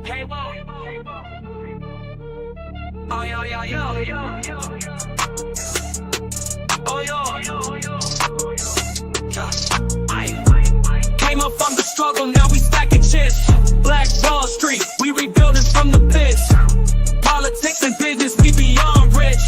Hey, whoa. Oh, yo, yo, yo, yo, yo. Oh, yo. I came up from the struggle, now we stacking chips. Black Wall Street, we rebuilding from the pits. Politics and business, we beyond rich.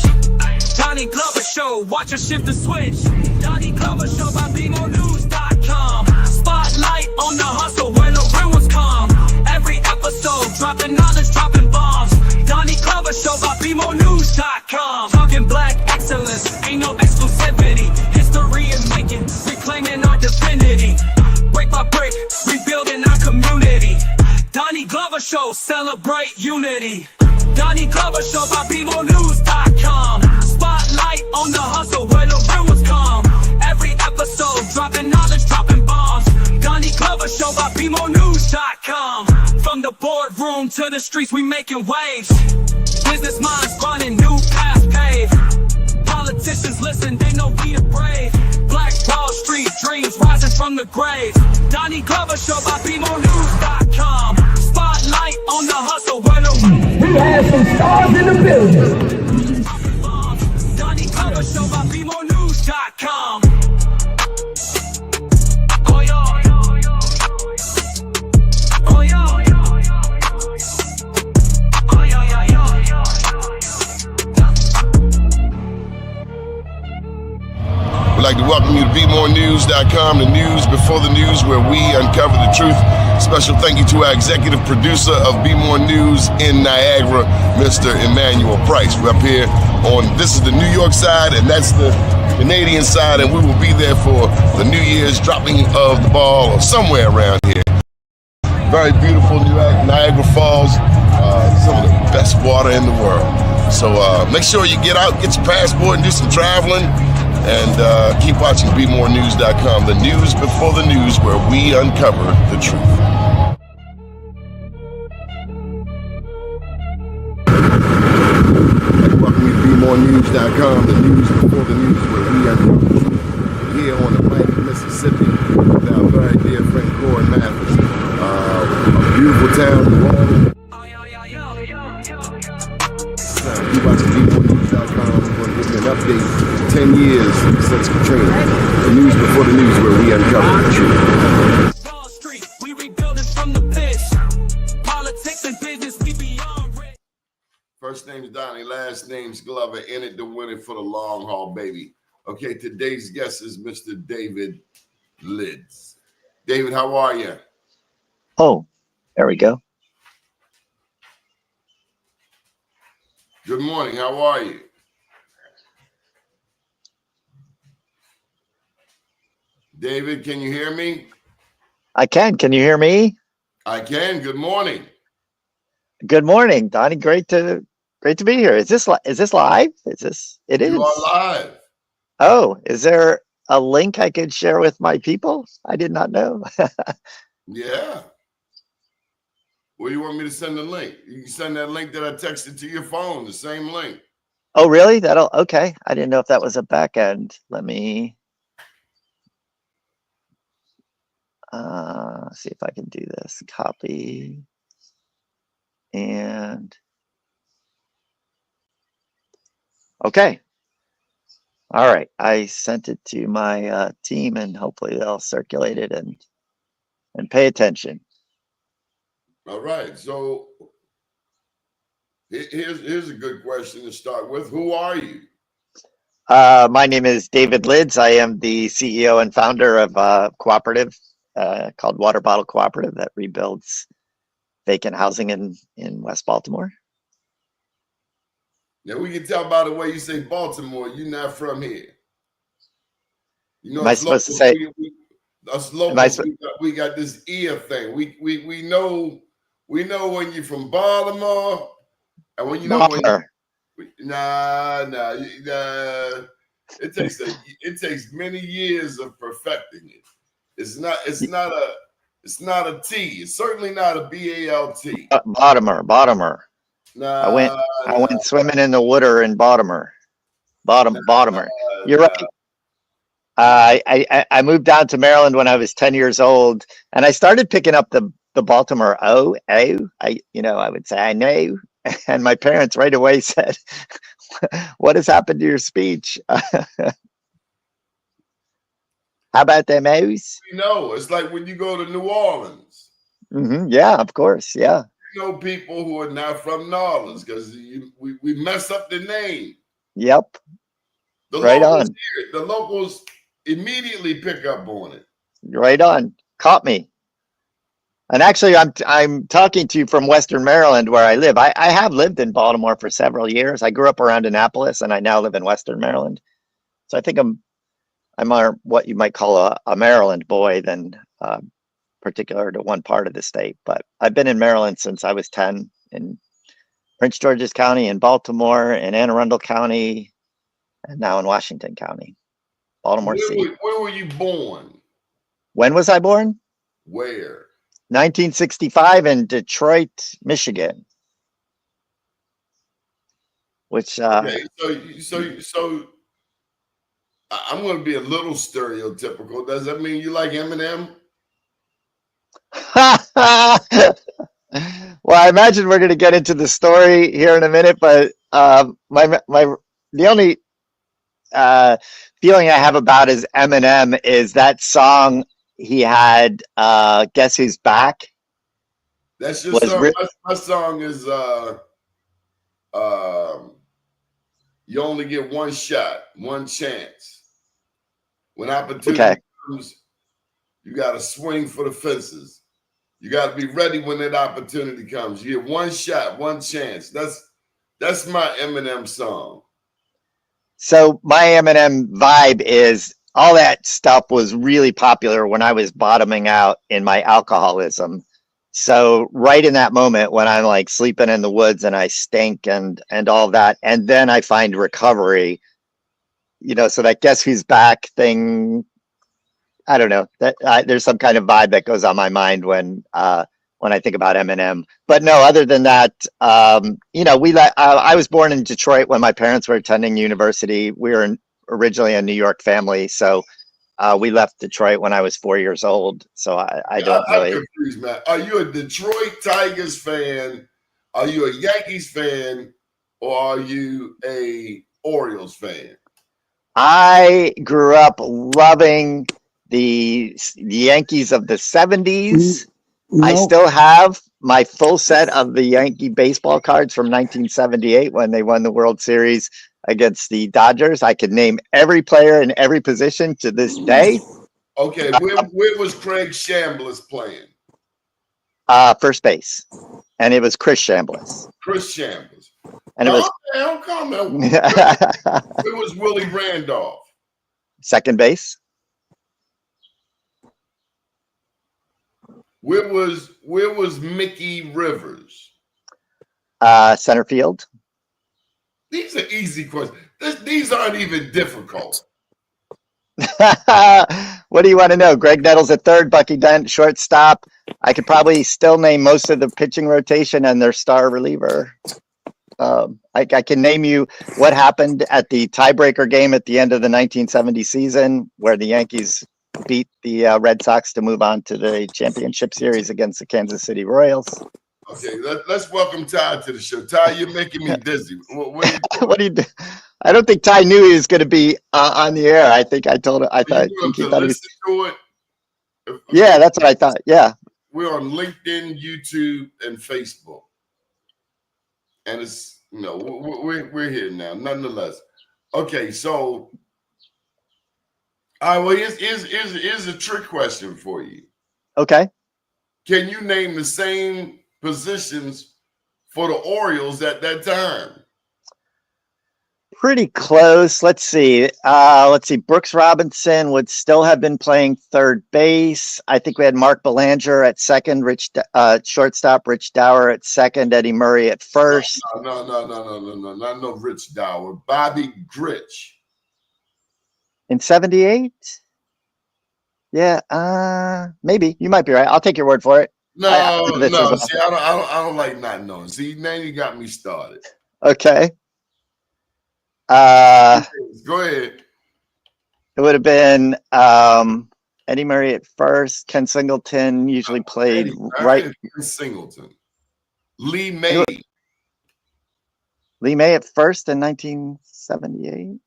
Donnie Glover Show, watch her shift the switch. Donnie Glover Show by BMOnews.com. Spotlight on the hustle where the real ones come. Every episode, dropping knowledge, dropping bombs. Donnie Glover Show by BMOnews.com. Talking black excellence, ain't no exclusivity. History is making, reclaiming our divinity. Break by break, rebuilding our community. Donnie Glover Show, celebrate unity. Donnie Glover Show by BMOnews.com. Spotlight on the hustle where the real ones come. Every episode, dropping knowledge, dropping bombs. Donnie Glover Show by BMOnews.com. From the boardroom to the streets, we making waves. Business minds running new paths paved. Politicians listen, they know we the brave. Black Wall Street dreams rising from the grave. Donnie Glover Show by BMOnews.com. Spotlight on the hustle where the we have some stars in the building. Donnie Glover Show by BMOnews.com. Oh, yo. Oh, yo. Oh, yo. We'd like to welcome you to BeMoreNews.com, the news before the news, where we uncover the truth. Special thank you to our executive producer of Be More News in Niagara, Mr. Emmanuel Price. We're up here on, this is the New York side, and that's the Canadian side, and we will be there for the New Year's dropping of the ball or somewhere around here. Very beautiful Niagara Falls, some of the best water in the world. So make sure you get out, get your passport, and do some traveling. And keep watching BeMoreNews.com, the news before the news, where we uncover the truth. Welcome to BeMoreNews.com, the news before the news, where we uncover the truth. Here on Atlantic, Mississippi, with our very dear friend Corey Mathis. A beautiful town, New Orleans. Keep watching BeMoreNews.com. We're going to give you an update. 10 years since Katrina. The news before the news, where we uncover the truth. Wall Street, we rebuilding from the pits. Politics and business, we beyond rich. First name's Donnie, last name's Glover. In it to win it for the long haul, baby. Okay, today's guest is Mr. David Lidz. David, how are you? Oh, there we go. Good morning. How are you? David, can you hear me? I can. Can you hear me? I can. Good morning. Good morning, Donnie. Great to be here. Is this live? It is. You are live. Oh, is there a link I could share with my people? I did not know. Yeah. Where do you want me to send the link? You can send that link that I texted to your phone, the same link. Oh, really? Okay. I didn't know if that was a back end. Let me see if I can do this. Copy. And okay. All right. I sent it to my team, and hopefully they'll circulate it and pay attention. All right. So here's a good question to start with. Who are you? My name is David Lidz. I am the CEO and founder of a cooperative called Water Bottle Cooperative that rebuilds vacant housing in West Baltimore. Now, we can tell by the way you say Baltimore, you're not from here. You know, am I supposed to say? We got this ear thing. We know when you're from Baltimore, and when you know Baltimore. Nah. It takes many years of perfecting it. It's not a T. It's certainly not a B-A-L-T. Baltimore. Nah, I went swimming in the water in Baltimore. Baltimore. You're right. I moved down to Maryland when I was 10 years old, and I started picking up the the Baltimore I would say I know. And my parents right away said, what has happened to your speech? How about them O's? You know, it's like when you go to New Orleans. Yeah, of course. Yeah. You know people who are not from New Orleans because we mess up the name. Yep. The Right locals on. hear it. The locals immediately pick up on it. Right on. Caught me. And actually, I'm talking to you from Western Maryland, where I live. I have lived in Baltimore for several years. I grew up around Annapolis, and I now live in Western Maryland. So I think I'm what you might call a Maryland boy than particular to one part of the state. But I've been in Maryland since I was 10 in Prince George's County, in Baltimore, in Anne Arundel County, and now in Washington County, Baltimore City. Where were you born? When was I born? Where? 1965 in Detroit, Michigan. Which okay, so I'm going to be a little stereotypical. Does that mean you like Eminem? well, I imagine we're going to get into the story here in a minute, but the only feeling I have about his Eminem is that song he had, Guess Who's Back? That's your song. My song is you only get one shot, one chance. When opportunity comes, you got to swing for the fences. You got to be ready when that opportunity comes. You get one shot, one chance. That's my Eminem song. So my Eminem vibe is all that stuff was really popular when I was bottoming out in my alcoholism. So right in that moment when I'm like sleeping in the woods and I stink and all that, and then I find recovery, so that Guess Who's Back thing, I don't know, that there's some kind of vibe that goes on my mind when I think about Eminem. But no, other than that, I was born in Detroit when my parents were attending university. We were originally a New York family, so we left Detroit when I was 4 years old. So I don't really. I'm confused, man. Are you a Detroit Tigers fan? Are you a Yankees fan? Or are you a Orioles fan? I grew up loving the Yankees of the 70s. No. I still have my full set of the Yankee baseball cards from 1978 when they won the World Series against the Dodgers. I could name every player in every position to this day. Okay, where was Craig Chambliss playing? First base, and it was Chris Chambliss. Chris Chambliss. And it was. Where was Willie Randolph? Second base. Where was Mickey Rivers? Center field. These are easy questions. These aren't even difficult. What do you want to know? Greg Nettles at third, Bucky Dent shortstop. I could probably still name most of the pitching rotation and their star reliever. I can name you what happened at the tiebreaker game at the end of the 1970 season where the Yankees beat the Red Sox to move on to the championship series against the Kansas City Royals. Okay, let's welcome Ty to the show. Ty, you're making me dizzy. What do you do? I don't think Ty knew he was going to be on the air. I think I told him. I thought he thought he was. To it? Yeah, that's what I thought. Yeah, we're on LinkedIn, YouTube, and Facebook, and it's we're here now. Nonetheless, okay. So, all right. Well, here's a trick question for you. Okay. Can you name the same positions for the Orioles at that time? Pretty close. Let's see. Brooks Robinson would still have been playing third base. I think we had Mark Belanger at second, shortstop, Rich Dower at second, Eddie Murray at first. No, not no Rich Dower. Bobby Grich. In 78? Yeah, maybe. You might be right. I'll take your word for it. No. See, I don't like not knowing. See, now you got me started. Okay. Go ahead. It would have been Eddie Murray at first. Ken Singleton usually played Eddie right. Murray and Singleton. Lee May. Lee May at first in 1978.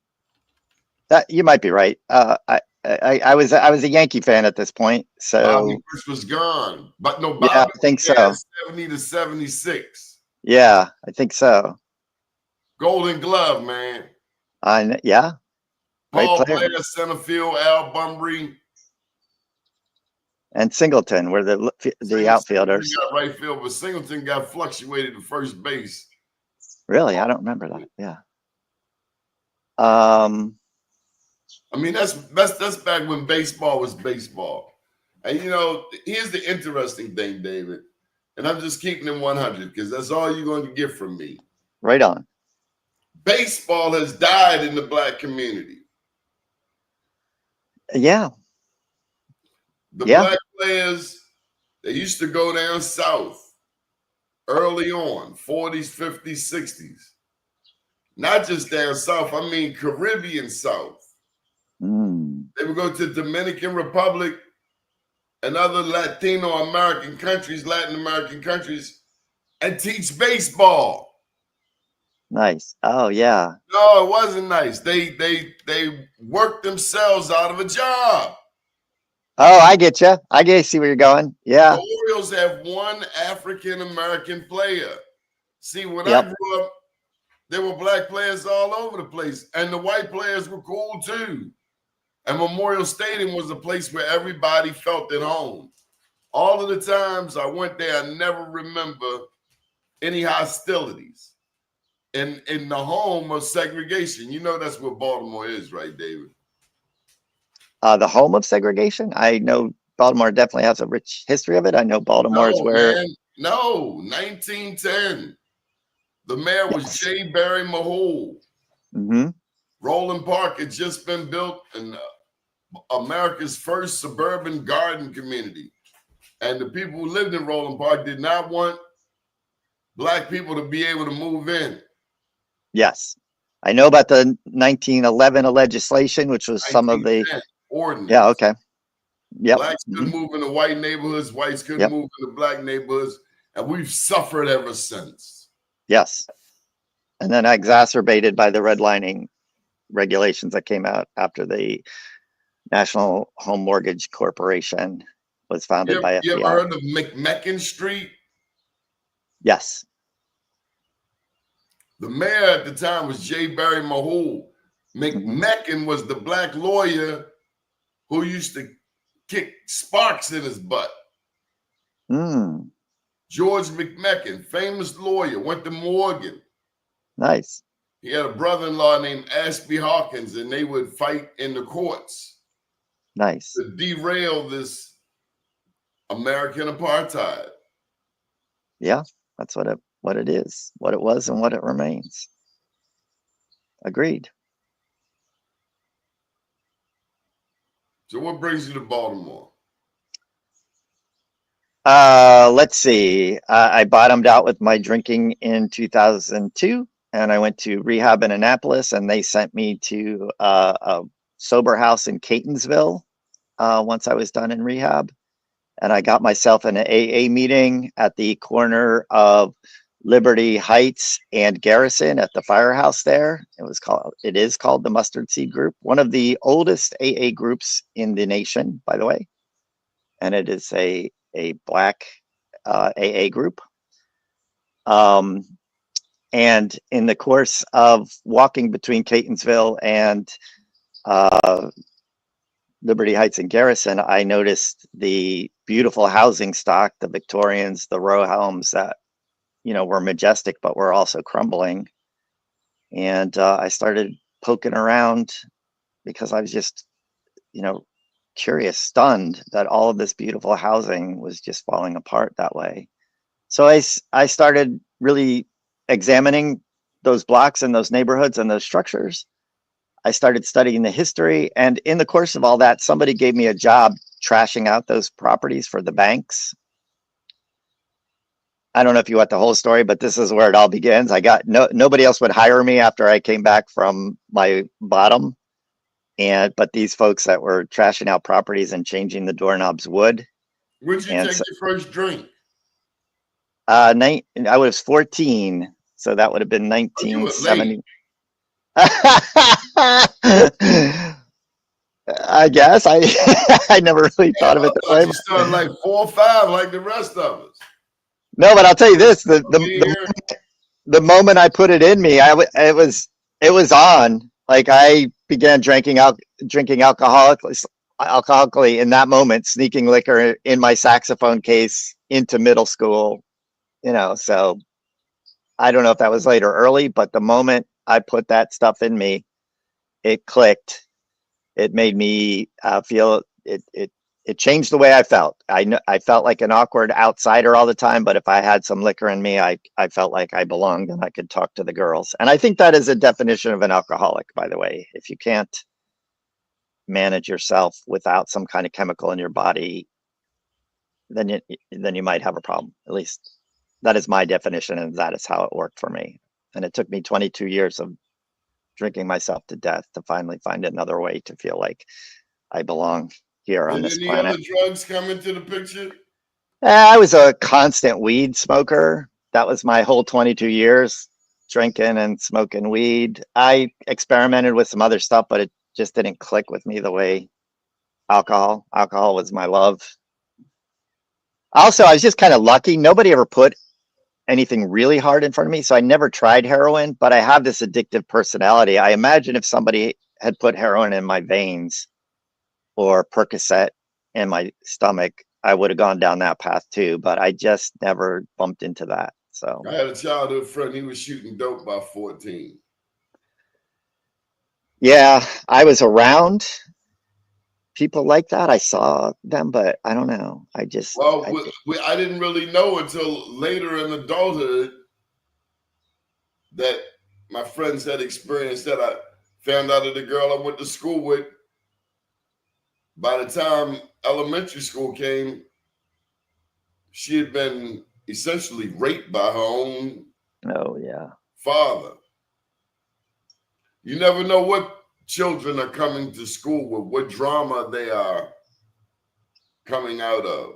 That you might be right. I was a Yankee fan at this point, so Bobby Bush was gone, but no, Bobby yeah, I think so. 70 to 76. Yeah, I think so. Golden Glove, man. Yeah, great Paul player. Blair, center field, Al Bunbury. And Singleton were the outfielders. Singleton got right field, but Singleton got fluctuated to first base. Really, I don't remember that. Yeah. I mean, that's back when baseball was baseball. And you know, here's the interesting thing, David. And I'm just keeping it 100 because that's all you're going to get from me. Right on. Baseball has died in the black community. Yeah. The black players, they used to go down south early on, 40s, 50s, 60s. Not just down south, I mean Caribbean South. They would go to Dominican Republic and other Latino American countries, Latin American countries, and teach baseball. Nice. Oh yeah. No, it wasn't nice. They worked themselves out of a job. Oh, I get you. See where you're going. Yeah. The Orioles have one African American player. See, when I grew up, there were black players all over the place, and the white players were cool too. And Memorial Stadium was a place where everybody felt at home. All of the times I went there, I never remember any hostilities in the home of segregation. You know that's what Baltimore is, right, David? The home of segregation. I know Baltimore definitely has a rich history of it. I know Baltimore is where. Man, no, 1910. The mayor was J. Barry Mahul. Roland Park had just been built, and America's first suburban garden community. And the people who lived in Roland Park did not want black people to be able to move in. Yes. I know about the 1911 legislation, which was some of the ordinance. Yeah, okay. Yep. Blacks couldn't move into white neighborhoods, whites couldn't move into black neighborhoods, and we've suffered ever since. Yes. And then exacerbated by the redlining regulations that came out after the National Home Mortgage Corporation was founded by FBI. You ever heard of McMecken Street? Yes. The mayor at the time was J. Barry Mahul. McMecken was the black lawyer who used to kick sparks in his butt. George McMecken, famous lawyer, went to Morgan. Nice. He had a brother-in-law named Ashby Hawkins, and they would fight in the courts. Nice. To derail this American apartheid. Yeah, that's what it is, what it was, and what it remains. Agreed. So what brings you to Baltimore? Let's see. I bottomed out with my drinking in 2002, and I went to rehab in Annapolis, and they sent me to a sober house in Catonsville once I was done in rehab. And I got myself in an AA meeting at the corner of Liberty Heights and Garrison at the firehouse there. It is called the Mustard Seed Group, one of the oldest AA groups in the nation, by the way. And it is a black AA group. And in the course of walking between Catonsville and Liberty Heights and Garrison, I noticed the beautiful housing stock, the Victorians, the row homes that, were majestic, but were also crumbling. And I started poking around because I was just, curious, stunned that all of this beautiful housing was just falling apart that way. So I started really examining those blocks and those neighborhoods and those structures. I started studying the history, and in the course of all that, somebody gave me a job trashing out those properties for the banks. I don't know if you want the whole story, but this is where it all begins. I got nobody else would hire me after I came back from my bottom. but these folks that were trashing out properties and changing the doorknobs would. When'd you And take your first drink? I was 14, so that would have been Oh, you were late. 1970. I guess I never really Yeah, thought of I it that thought way. you started like 4 or 5, like the rest of us. No, but I'll tell you this: Here, the moment I put it in me, it was on. Like I began drinking alcoholically in that moment, sneaking liquor in my saxophone case into middle school. So I don't know if that was late or early, but the moment I put that stuff in me, it clicked. It made me feel it. It changed the way I felt. I felt like an awkward outsider all the time, but if I had some liquor in me, I felt like I belonged and I could talk to the girls. And I think that is a definition of an alcoholic, by the way. If you can't manage yourself without some kind of chemical in your body, then you might have a problem. At least that is my definition, and that is how it worked for me. And it took me 22 years of drinking myself to death to finally find another way to feel like I belong here on did this any other planet. drugs come into the picture? I was a constant weed smoker. That was my whole 22 years, drinking and smoking weed. I experimented with some other stuff, but it just didn't click with me the way alcohol was my love. Also, I was just kind of lucky. Nobody ever put anything really hard in front of me, so I never tried heroin, but I have this addictive personality. I imagine if somebody had put heroin in my veins or Percocet in my stomach, I would have gone down that path too, but I just never bumped into that. So I had a childhood friend. He was shooting dope by 14. yeah, I was around people like that. I saw them, but I don't know. Well, I didn't really know until later in adulthood that my friends had experienced that. I found out that the girl I went to school with, by the time elementary school came, she had been essentially raped by her own oh yeah. father. You never know what children are coming to school with, what drama they are coming out of.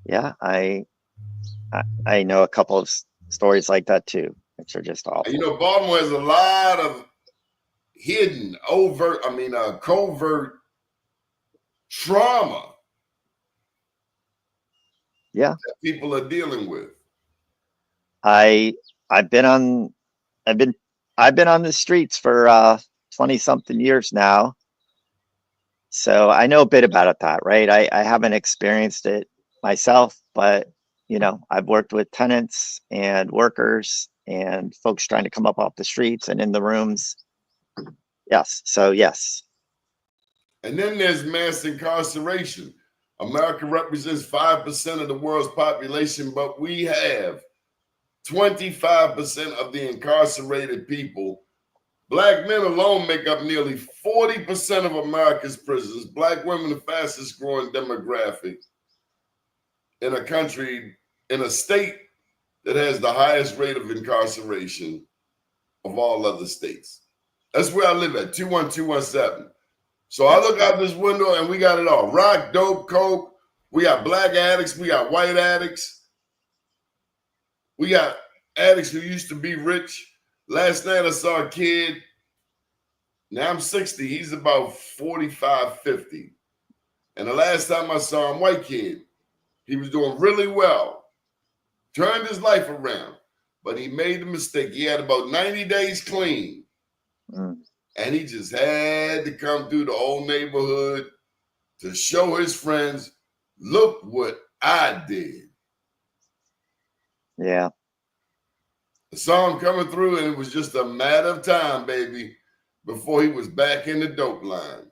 Yeah, I know a couple of stories like that too, which are just awful. You know, Baltimore has a lot of hidden, covert trauma. Yeah, that people are dealing with. I've been on the streets for 20 something years now. So I know a bit about that, right? I haven't experienced it myself, but I've worked with tenants and workers and folks trying to come up off the streets and in the rooms. Yes. So yes. And then there's mass incarceration. America represents 5% of the world's population, but we have 25% of the incarcerated people. Black men alone make up nearly 40% of America's prisons. Black women, the fastest growing demographic in a country, in a state that has the highest rate of incarceration of all other states. That's where I live at, 21217. So I look out this window and we got it all. Rock, dope, coke. We got black addicts. We got white addicts. We got addicts who used to be rich. Last night I saw a kid. Now I'm 60. He's about 45, 50. And the last time I saw him, white kid, he was doing really well. Turned his life around. But he made a mistake. He had about 90 days clean. And he just had to come through the whole neighborhood to show his friends, look what I did. Yeah. I saw him coming through, and it was just a matter of time, baby, before he was back in the dope line.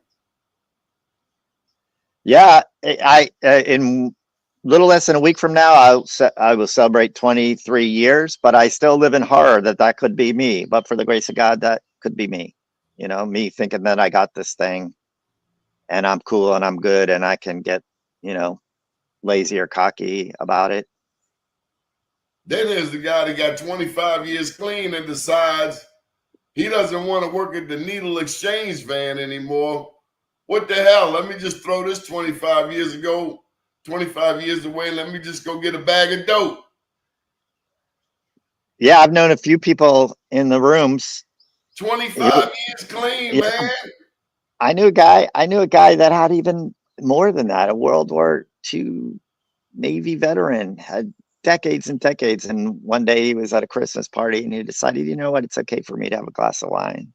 Yeah, I in little less than a week from now, I will celebrate 23 years, but I still live in horror that could be me. But for the grace of God, that could be me. Me thinking that I got this thing and I'm cool and I'm good and I can get, lazy or cocky about it. Then there's the guy that got 25 years clean and decides He doesn't want to work at the needle exchange van anymore. What the hell? Let me just throw this 25 years away. Let me just go get a bag of dope. Yeah, I've known a few people in the rooms. 25 years clean, Yeah. man. I knew a guy that had even more than that, a World War II Navy veteran, had decades and decades. And one day he was at a Christmas party and he decided, you know what, it's okay for me to have a glass of wine.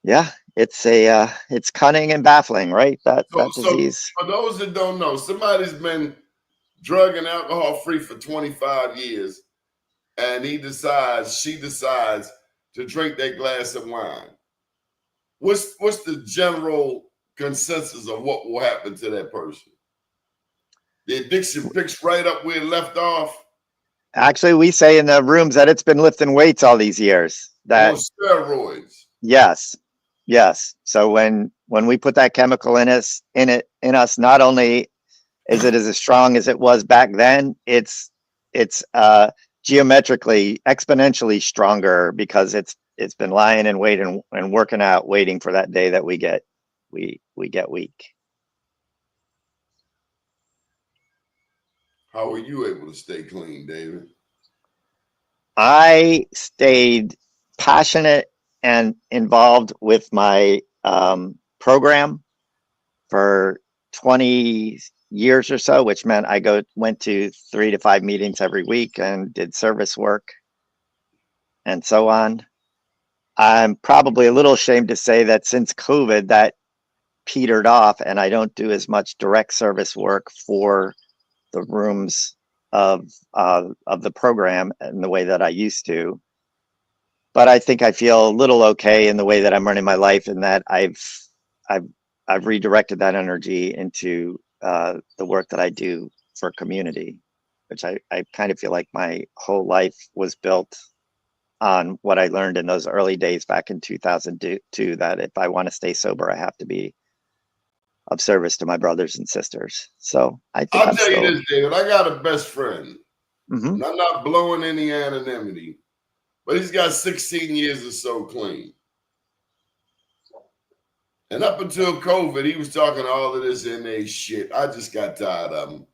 Yeah, it's cunning and baffling, right? That disease. So for those that don't know, somebody's been drug and alcohol free for 25 years, and she decides to drink that glass of wine. What's the general consensus of what will happen to that person? The addiction picks right up where it left off. Actually, we say in the rooms that it's been lifting weights all these years. That on steroids. Yes. So when we put that chemical in us, not only is it as strong as it was back then, it's geometrically, exponentially stronger because it's been lying in wait and working out, waiting for that day that we get weak. How were you able to stay clean, David? I stayed passionate and involved with my program for 20 years or so, which meant I went to 3 to 5 meetings every week and did service work and so on. I'm probably a little ashamed to say that since COVID, that petered off, and I don't do as much direct service work for the rooms of the program in the way that I used to. But I think I feel a little okay in the way that I'm running my life, and that I've redirected that energy into the work that I do for community, which I kind of feel like my whole life was built on what I learned in those early days back in 2002, that if I want to stay sober, I have to be of service to my brothers and sisters. So I think I'll tell you this, David. I got a best friend, and I'm not blowing any anonymity, but he's got 16 years or so clean. And up until COVID, he was talking all of this NA shit. I just got tired of him.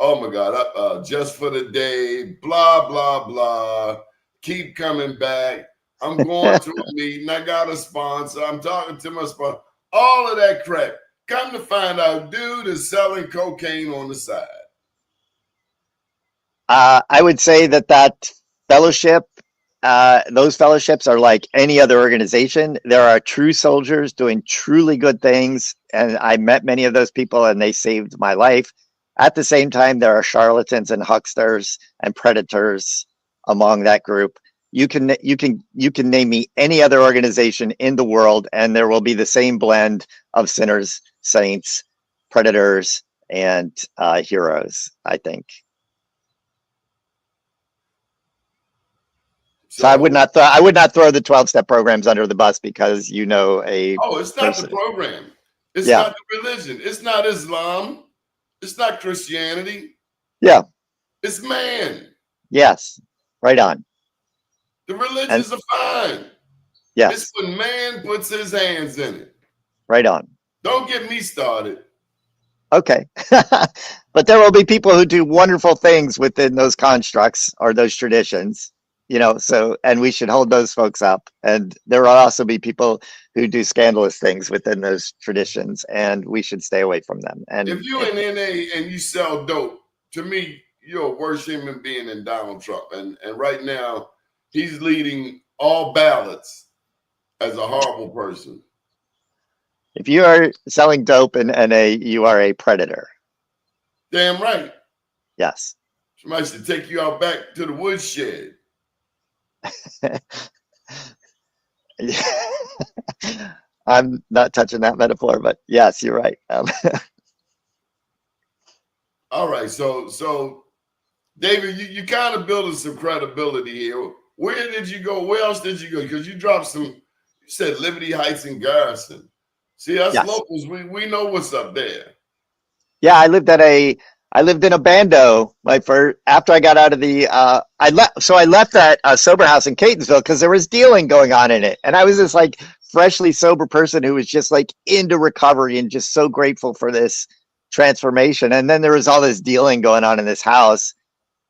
Oh my God, just for the day, blah, blah, blah. Keep coming back. I'm going to a meeting. I got a sponsor. I'm talking to my sponsor. All of that crap. Come to find out, dude is selling cocaine on the side. I would say that fellowship, those fellowships are like any other organization. There are true soldiers doing truly good things, and I met many of those people, and they saved my life. At the same time, there are charlatans and hucksters and predators among that group. You can name me any other organization in the world, and there will be the same blend of sinners, saints, predators, and heroes, I think. So I would not throw the 12-step programs under the bus because it's not the program. It's not the religion. It's not Islam. It's not Christianity. Yeah. It's man. Yes. Right on. The religions are fine. Yes. It's when man puts his hands in it. Right on. Don't get me started. Okay. But there will be people who do wonderful things within those constructs or those traditions, and we should hold those folks up. And there will also be people who do scandalous things within those traditions, and we should stay away from them. And if you're in NA and you sell dope, to me, you're a worse human being than Donald Trump. And right now, he's leading all ballots as a horrible person. If you are selling dope in NA, you are a predator. Damn right. Yes. Somebody should take you out back to the woodshed. I'm not touching that metaphor, but yes, you're right. All right. So David, you kind of building some credibility here. Where did you go? Where else did you go? Because you dropped you said Liberty Heights and Garrison. See, us locals, we know what's up there. Yeah, I lived in a bando. After I got out of the, I I left that sober house in Catonsville because there was dealing going on in it, and I was this like freshly sober person who was just like into recovery and just so grateful for this transformation. And then there was all this dealing going on in this house.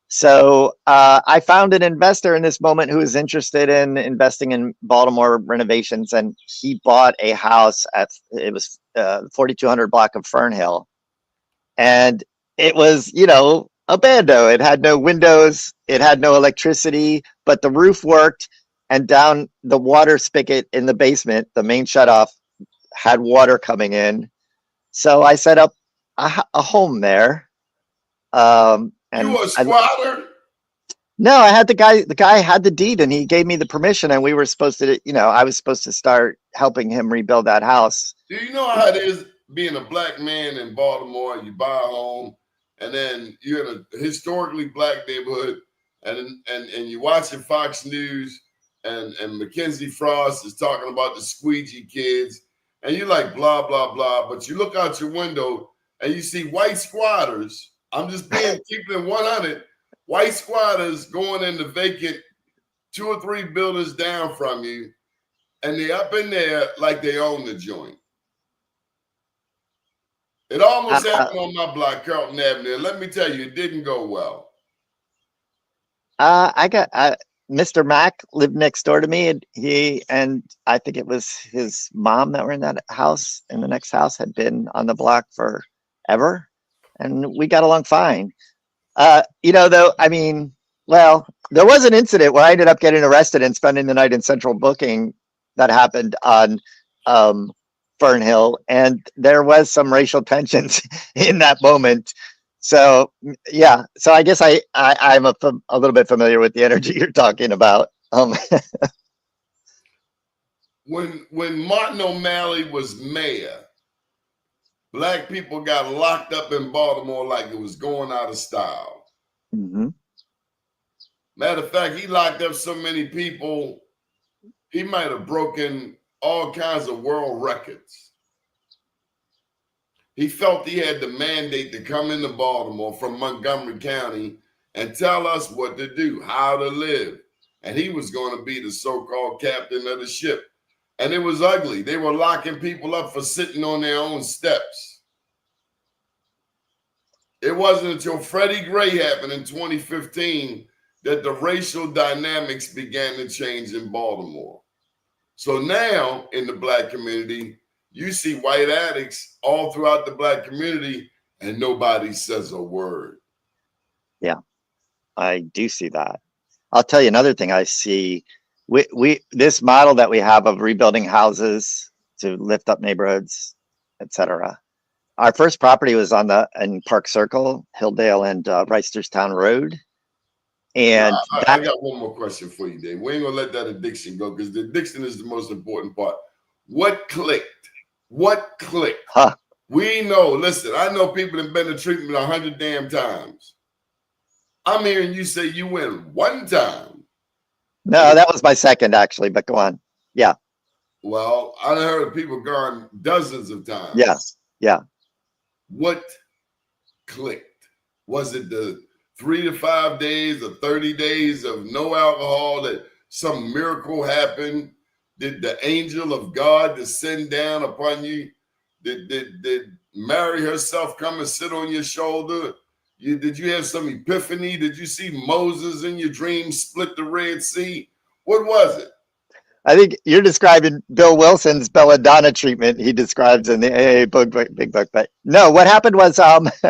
So I found an investor in this moment who was interested in investing in Baltimore renovations, and he bought a house it was 4200 block of Fernhill, and it was, you know, a bando. It had no windows, it had no electricity, but the roof worked, and down the water spigot in the basement, the main shutoff had water coming in. So I set up a home there. And you a squatter? No, I had the guy had the deed, and he gave me the permission, and we were supposed to, you know, I was supposed to start helping him rebuild that house. Do you know how it is being a black man in Baltimore? You buy a home, and then you're in a historically black neighborhood, and you're watching Fox News, and Mackenzie Frost is talking about the squeegee kids, and you're like, blah, blah, blah. But you look out your window and you see white squatters. I'm just keeping it 100. White squatters going into vacant 2 or 3 buildings down from you, and they up in there like they own the joint. It almost happened on my block, Carlton Avenue. Let me tell you, it didn't go well. Mr. Mack lived next door to me, and he and I think it was his mom that were in that house, in the next house, had been on the block forever, and we got along fine. You know, though, I mean, well, there was an incident where I ended up getting arrested and spending the night in central booking that happened on Fernhill, and there was some racial tensions in that moment. So yeah, so I guess I'm a little bit familiar with the energy you're talking about. When Martin O'Malley was mayor, black people got locked up in Baltimore like it was going out of style. Mm-hmm. Matter of fact, he locked up so many people, he might have broken all kinds of world records. He felt he had the mandate to come into Baltimore from Montgomery County and tell us what to do, how to live. And he was going to be the so-called captain of the ship. And it was ugly. They were locking people up for sitting on their own steps. It wasn't until Freddie Gray happened in 2015 that the racial dynamics began to change in Baltimore. So now in the black community, you see white addicts all throughout the black community, and nobody says a word. Yeah, I do see that. I'll tell you another thing I see. We this model that we have of rebuilding houses to lift up neighborhoods, etc. Our first property was in Park Circle, Hilldale, and Reisterstown Road. And I got one more question for you, Dave. We ain't gonna let that addiction go, because the addiction is the most important part. What clicked? What clicked? Huh. We know, listen, I know people have been to treatment 100 damn times. I'm hearing you say you went one time. No, that was my second, actually, but go on. Yeah. Well, I heard of people gone dozens of times. Yes. Yeah. What clicked? Was it the 3 to 5 days or 30 days of no alcohol that some miracle happened? Did the angel of God descend down upon you? Did Mary herself come and sit on your shoulder? Did you have some epiphany? Did you see Moses in your dreams split the Red Sea? What was it? I think you're describing Bill Wilson's belladonna treatment he describes in the AA book, big book. But no, what happened was July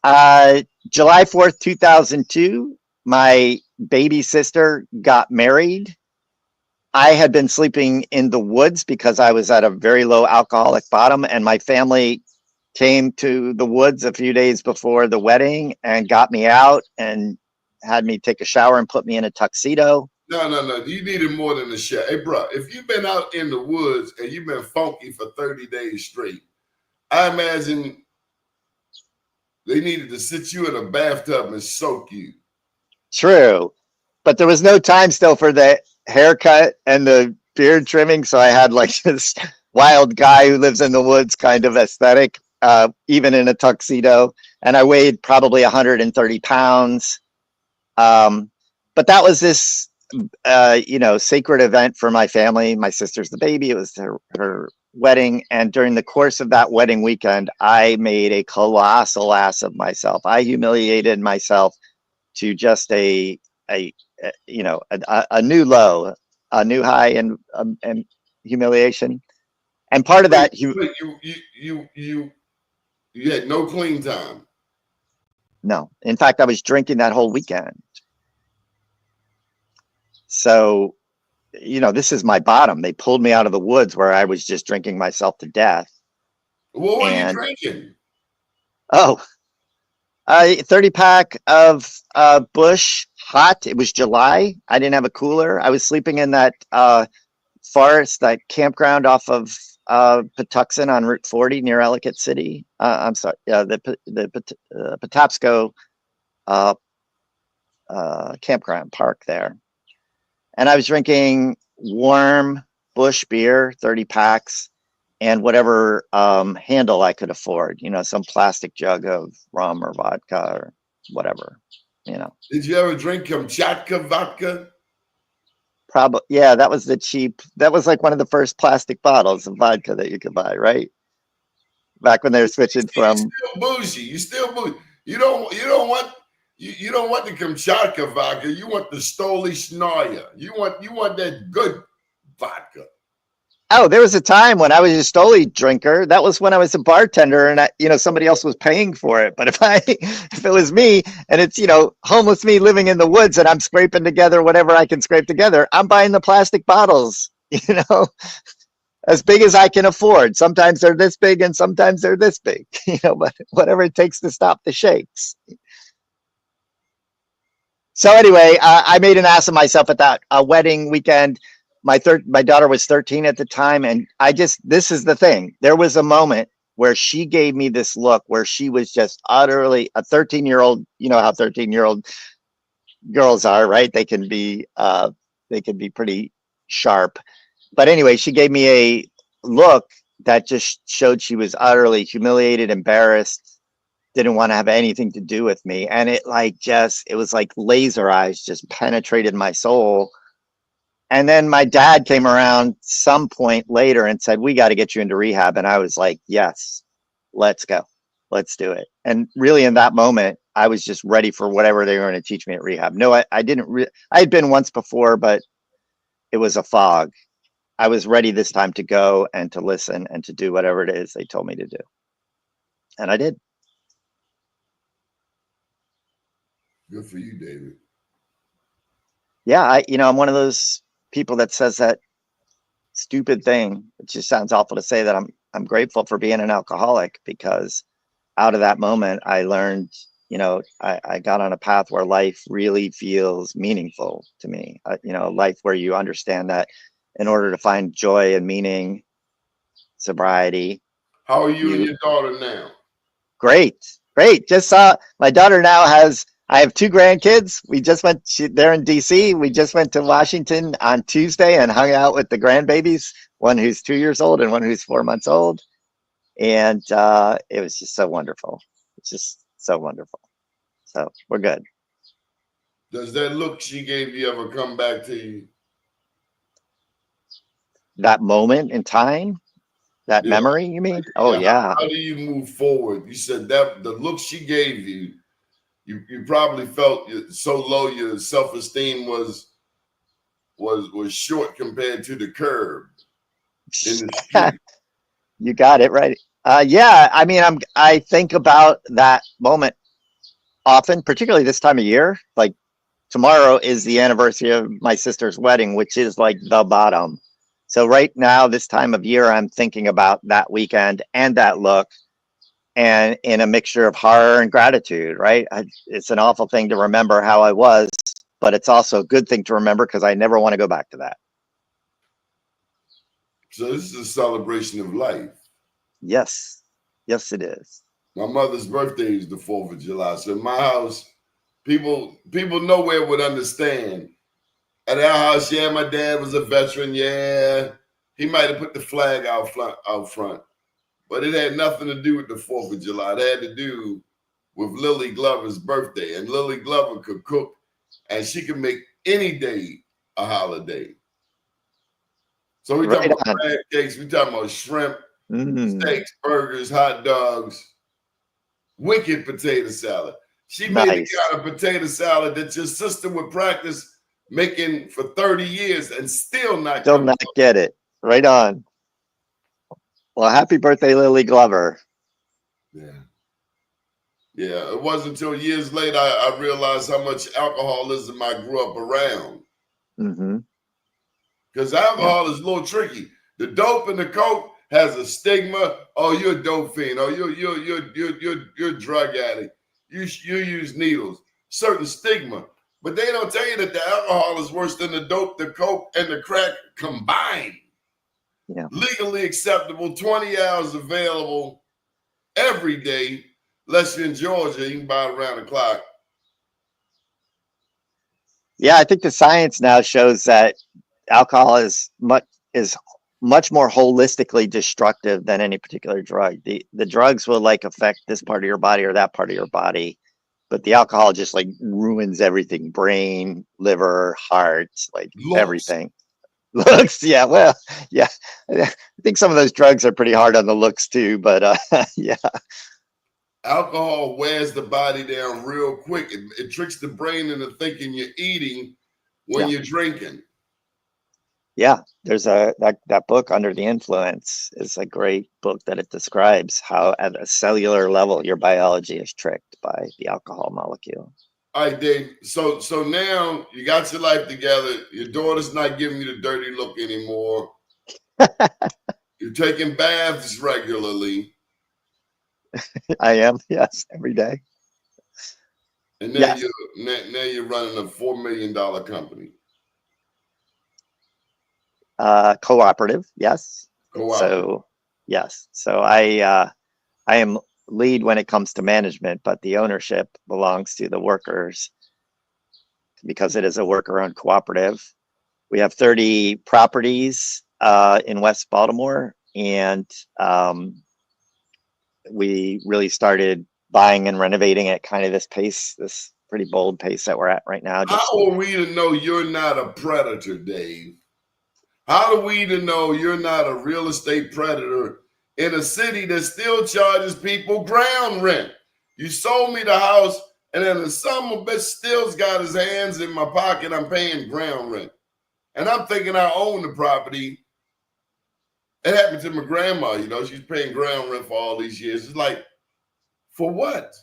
4th, 2002, my baby sister got married. I had been sleeping in the woods because I was at a very low alcoholic bottom, and my family came to the woods a few days before the wedding and got me out and had me take a shower and put me in a tuxedo. No. You needed more than a shower. Hey, bro, if you've been out in the woods and you've been funky for 30 days straight, I imagine they needed to sit you in a bathtub and soak you. True. But there was no time still for the haircut and the beard trimming, so I had like this wild guy who lives in the woods kind of aesthetic, even in a tuxedo, and I weighed probably 130 pounds. but that was this, sacred event for my family. My sister's the baby. It was her wedding. And during the course of that wedding weekend, I made a colossal ass of myself. I humiliated myself to just a new low, a new high, and humiliation. And part of that, you had no clean time. No, in fact, I was drinking that whole weekend. So, this is my bottom. They pulled me out of the woods where I was just drinking myself to death. What were you drinking? Oh, a 30-pack of Busch hot. It was July. I didn't have a cooler. I was sleeping in that forest, that campground off of Patuxent on Route 40 near Ellicott City. I'm sorry, the Patapsco campground park there. And I was drinking warm Busch beer, 30 packs, and whatever handle I could afford, some plastic jug of rum or vodka or whatever, Did you ever drink Kamchatka vodka? Probably, yeah, that was that was like one of the first plastic bottles of vodka that you could buy, right? Back when they were switching from. You're still bougie. You still bougie. You don't want the Kamchatka vodka. You want the Stoli Schnoya. You want that good vodka. Oh, there was a time when I was a Stoli drinker. That was when I was a bartender, and somebody else was paying for it. But if it was me, and it's homeless me living in the woods, and I'm scraping together whatever I can scrape together, I'm buying the plastic bottles, as big as I can afford. Sometimes they're this big, and sometimes they're this big, but whatever it takes to stop the shakes. So anyway, I made an ass of myself at that wedding weekend. My daughter was 13 at the time, and this is the thing. There was a moment where she gave me this look where she was just utterly a 13-year-old. You know how 13-year-old girls are, right? They can be pretty sharp. But anyway, she gave me a look that just showed she was utterly humiliated, embarrassed, didn't want to have anything to do with me. And it was like laser eyes just penetrated my soul. And then my dad came around some point later and said, "We got to get you into rehab." And I was like, "Yes, let's go. Let's do it." And really in that moment, I was just ready for whatever they were going to teach me at rehab. No, I didn't. I had been once before, but it was a fog. I was ready this time to go and to listen and to do whatever it is they told me to do. And I did. Good for you, David. Yeah, I'm one of those people that says that stupid thing. It just sounds awful to say that I'm grateful for being an alcoholic, because out of that moment I learned, I got on a path where life really feels meaningful to me. Life where you understand that in order to find joy and meaning, sobriety. How are you and your daughter now? Great. Just my daughter now I have 2 grandkids. They're in DC. We just went to Washington on Tuesday and hung out with the grandbabies, one who's 2 years old and one who's 4 months old. And it was just so wonderful. It's just so wonderful. So we're good. Does that look she gave you ever come back to you? That moment in time? That memory, you mean? Oh, yeah. How do you move forward? You said that the look she gave you, you probably felt so low your self-esteem was short compared to the curb in the street. You got it right. Yeah, I mean, I think about that moment often, particularly this time of year. Like tomorrow is the anniversary of my sister's wedding, which is like the bottom. So right now, this time of year, I'm thinking about that weekend and that look, and in a mixture of horror and gratitude, right? It's an awful thing to remember how I was, but it's also a good thing to remember because I never want to go back to that. So this is a celebration of life. Yes, it is. My mother's birthday is the 4th of July. So in my house, people nowhere would understand. At our house, yeah, my dad was a veteran. Yeah, he might have put the flag out front. But it had nothing to do with the 4th of July. It had to do with Lily Glover's birthday. And Lily Glover could cook, and she could make any day a holiday. So we Right talking about on. crab cakes, we talking about shrimp, Mm, steaks, burgers, hot dogs, wicked potato salad. She made the nice. kind of potato salad that your sister would practice making for 30 years and still not Still come not close. get it. Right on. Well, happy birthday, Lily Glover. Yeah. Yeah, it wasn't until years later I realized how much alcoholism I grew up around. Mm-hmm. Because Yeah. alcohol is a little tricky. The dope and the coke has a stigma. Oh, you're a dope fiend. Oh, you're a drug addict. You use needles. Certain stigma. But they don't tell you that the alcohol is worse than the dope, the coke, and the crack combined. Yeah. Legally acceptable, 20 hours available every day. Unless you're in Georgia, you can buy it around the clock. Yeah, I think the science now shows that alcohol is much more holistically destructive than any particular drug. The drugs will like affect this part of your body or that part of your body, but the alcohol just like ruins everything: brain, liver, heart, like Looks. everything. Looks, yeah, well, yeah. I think some of those drugs are pretty hard on the looks too, but yeah. Alcohol wears the body down real quick. It tricks the brain into thinking you're eating when Yeah. you're drinking. Yeah, there's that book, Under the Influence, is a great book that it describes how at a cellular level your biology is tricked by the alcohol molecule. All right, Dave. So now you got your life together. Your daughter's not giving you the dirty look anymore. You're taking baths regularly. I am, yes, every day. And now Yes. you're running a $4 million company. Cooperative, yes. Cooperative. So yes. So I am lead when it comes to management, but the ownership belongs to the workers because it is a worker-owned cooperative. We have 30 properties in West Baltimore, and we really started buying and renovating at kind of this pace, this pretty bold pace that we're at right now. How are we to know you're not a predator, Dave? How are we to know you're not a real estate predator in a city that still charges people ground rent? You sold me the house, and then the son of a bitch still's got his hands in my pocket. I'm paying ground rent. And I'm thinking I own the property. It happened to my grandma, she's paying ground rent for all these years. It's like, for what?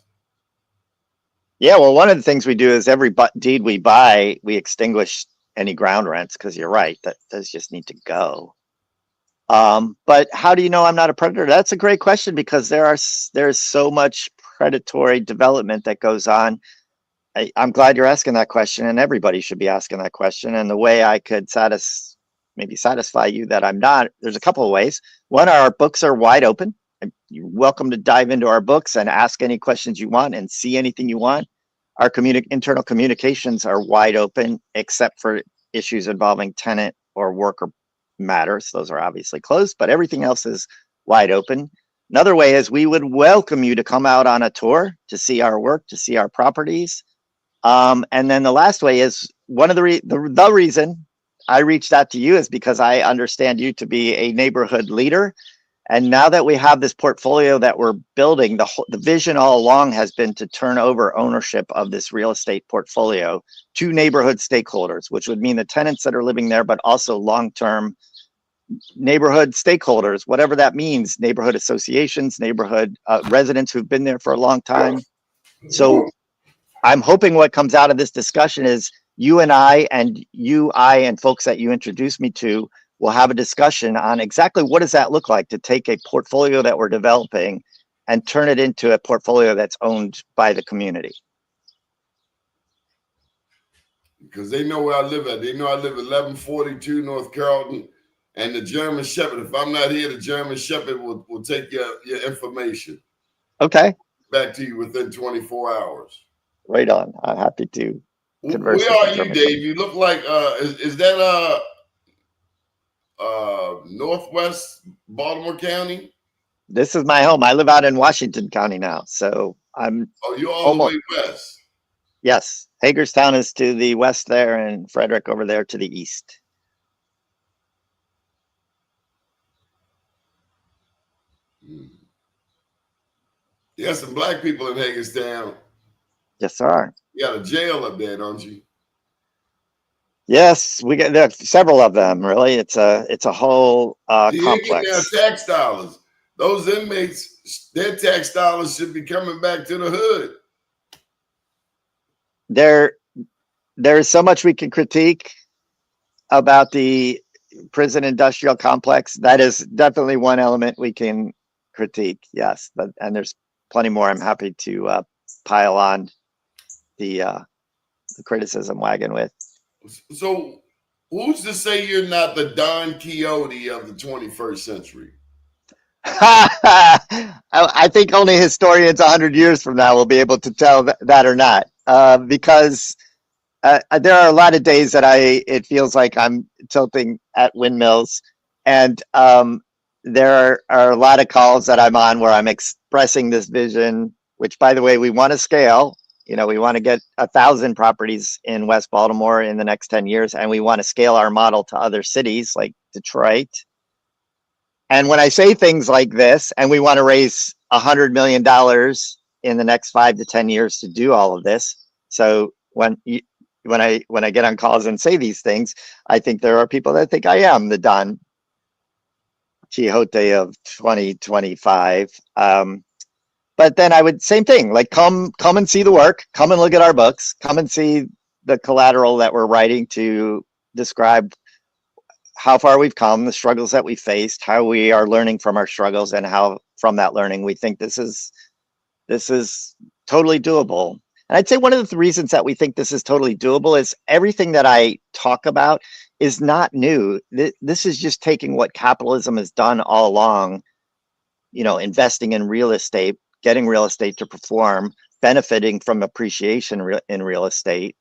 Yeah, well, one of the things we do is every deed we buy, we extinguish any ground rents because you're right, that those just need to go. But how do you know I'm not a predator? That's a great question because there's so much predatory development that goes on. I'm glad you're asking that question, and everybody should be asking that question. And the way I could maybe satisfy you that I'm not, there's a couple of ways. One, our books are wide open. You're welcome to dive into our books and ask any questions you want and see anything you want. Our internal communications are wide open, except for issues involving tenant or worker matters. Those are obviously closed, but everything else is wide open. Another way is we would welcome you to come out on a tour to see our work, to see our properties. And then the last way is one of the reason I reached out to you is because I understand you to be a neighborhood leader. And now that we have this portfolio that we're building, the vision all along has been to turn over ownership of this real estate portfolio to neighborhood stakeholders, which would mean the tenants that are living there, but also long-term neighborhood stakeholders, whatever that means, neighborhood associations, neighborhood residents who've been there for a long time. So I'm hoping what comes out of this discussion is you and I and folks that you introduced me to will have a discussion on exactly what does that look like to take a portfolio that we're developing and turn it into a portfolio that's owned by the community. Because they know where I live at. They know I live at 1142 North Carrollton. And the German Shepherd, if I'm not here, the German Shepherd will take your information. Okay. Back to you within 24 hours. Right on. I'm happy to converse. Where are you, Dave? You look like, is that Northwest Baltimore County? This is my home. I live out in Washington County now. So I'm you're all the way west. Yes, Hagerstown is to the west there, and Frederick over there to the east. You got some black people in Hagerstown. Yes, there are. You got a jail up there, don't you? Yes, there are several of them. Really, it's a whole See, they're getting complex. their tax dollars. Those inmates, their tax dollars should be coming back to the hood. There's so much we can critique about the prison industrial complex. That is definitely one element we can critique. Yes, and there's plenty more. I'm happy to pile on the criticism wagon with. So, who's to say you're not the Don Quixote of the 21st century? I think only historians 100 years from now will be able to tell that or not, because there are a lot of days that it feels like I'm tilting at windmills, and there are a lot of calls that I'm on where I'm expressing this vision, which, by the way, we want to scale. You know, we want to get 1,000 properties in West Baltimore in the next 10 years, and we want to scale our model to other cities like Detroit. And when I say things like this, and we want to raise $100 million in the next 5 to 10 years to do all of this, so when I get on calls and say these things, I think there are people that think I am the Don Quixote of 2025. But then I would, same thing, like come and see the work, come and look at our books, come and see the collateral that we're writing to describe how far we've come, the struggles that we faced, how we are learning from our struggles, and how from that learning we think this is totally doable. And I'd say one of the reasons that we think this is totally doable is everything that I talk about is not new. This is just taking what capitalism has done all along, you know, investing in real estate, getting real estate to perform, benefiting from appreciation in real estate,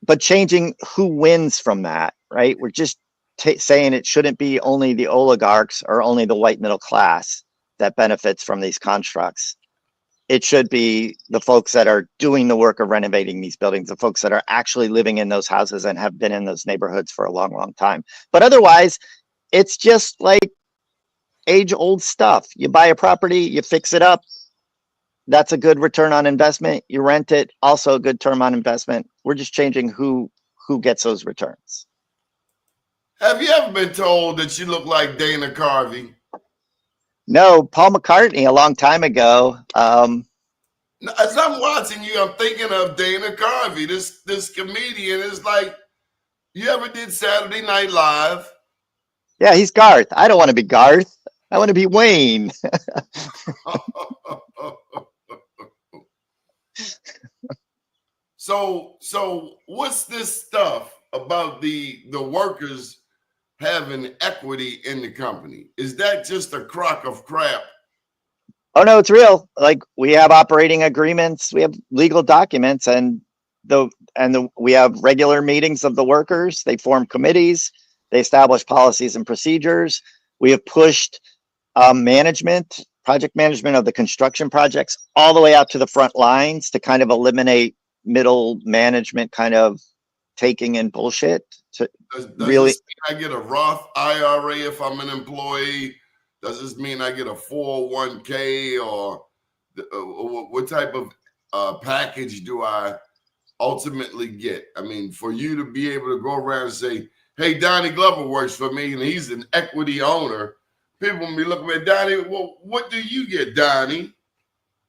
but changing who wins from that, right? We're just saying it shouldn't be only the oligarchs or only the white middle class that benefits from these constructs. It should be the folks that are doing the work of renovating these buildings, the folks that are actually living in those houses and have been in those neighborhoods for a long, long time. But otherwise, it's just like age-old stuff. You buy a property, you fix it up. That's a good return on investment. You rent it, also a good term on investment. We're just changing who gets those returns. Have you ever been told that you look like Dana Carvey? No, Paul McCartney a long time ago. As I'm watching you, I'm thinking of Dana Carvey, this comedian. Is like, you ever did Saturday Night Live? Yeah, he's Garth. I don't want to be Garth. I want to be Wayne. So what's this stuff about the workers having equity in the company? Is that just a crock of crap? Oh no, it's real. Like, we have operating agreements, we have legal documents, and we have regular meetings of the workers. They form committees, they establish policies and procedures. We have pushed project management of the construction projects all the way out to the front lines to kind of eliminate middle management kind of taking in bullshit. To Does really, this mean I get a Roth IRA if I'm an employee? Does this mean I get a 401k, or what type of package do I ultimately get? I mean, for you to be able to go around and say, hey, Donnie Glover works for me and he's an equity owner, people will be looking at Donnie, well, what do you get, Donnie?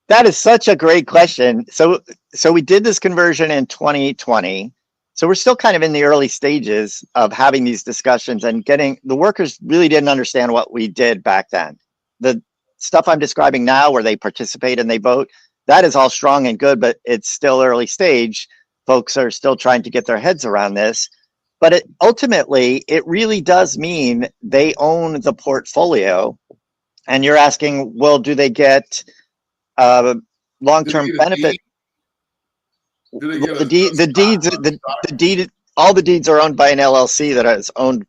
that is such a great question. So we did this conversion in 2020. So we're still kind of in the early stages of having these discussions, and getting the workers really didn't understand what we did back then. The stuff I'm describing now, where they participate and they vote, that is all strong and good, but it's still early stage. Folks are still trying to get their heads around this. But ultimately, it really does mean they own the portfolio. And you're asking, well, do they get long-term benefit? The deed, all the deeds are owned by an LLC that is owned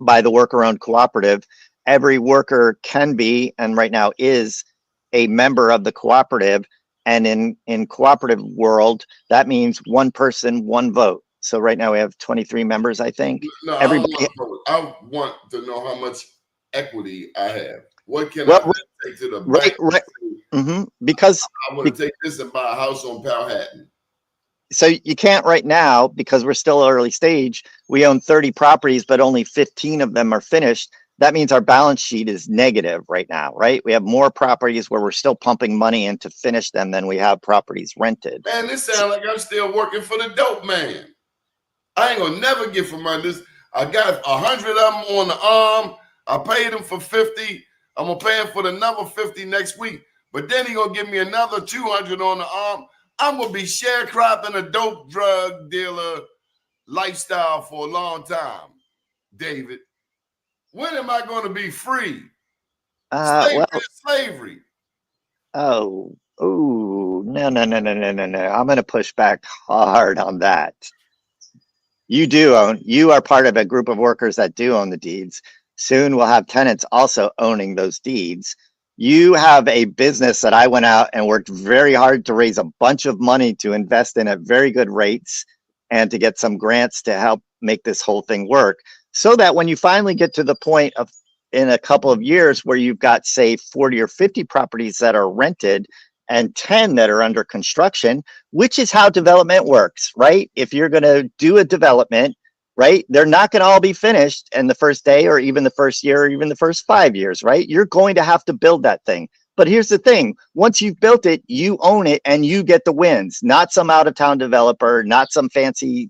by the worker-owned cooperative. Every worker can be, and right now is, a member of the cooperative. And in cooperative world, that means one person, one vote. So right now we have 23 members, I think. No, I don't Everybody, want to vote. I want to know how much equity I have. What can well, I then take to the right, bank? right. Because I want to take this and buy a house on Powhatan. so you can't right now because we're still early stage. We own 30 properties, but only 15 of them are finished. That means our balance sheet is negative right now, right? We have more properties where we're still pumping money in to finish them than we have properties rented. Man, this sounds like I'm still working for the dope man. I ain't gonna never get for my this. I got 100 of them on the arm. I paid him for 50. I'm gonna pay him for another 50 next week. But then he gonna give me another 200 on the arm. I'm gonna be sharecropping a dope drug dealer lifestyle for a long time, David. When am I gonna be free? Slavery Well, is slavery. oh, no, no, no, no, no, no, no. I'm going to push back hard on that. You are part of a group of workers that do own the deeds. Soon we'll have tenants also owning those deeds. You have a business that I went out and worked very hard to raise a bunch of money to invest in at very good rates and to get some grants to help make this whole thing work. So that when you finally get to the point of in a couple of years where you've got, say, 40 or 50 properties that are rented and 10 that are under construction, which is how development works, right? If you're going to do a development, right, they're not going to all be finished in the first day or even the first year or even the first 5 years, right? You're going to have to build that thing. But here's the thing, once you've built it, you own it and you get the wins, not some out of town developer, not some fancy,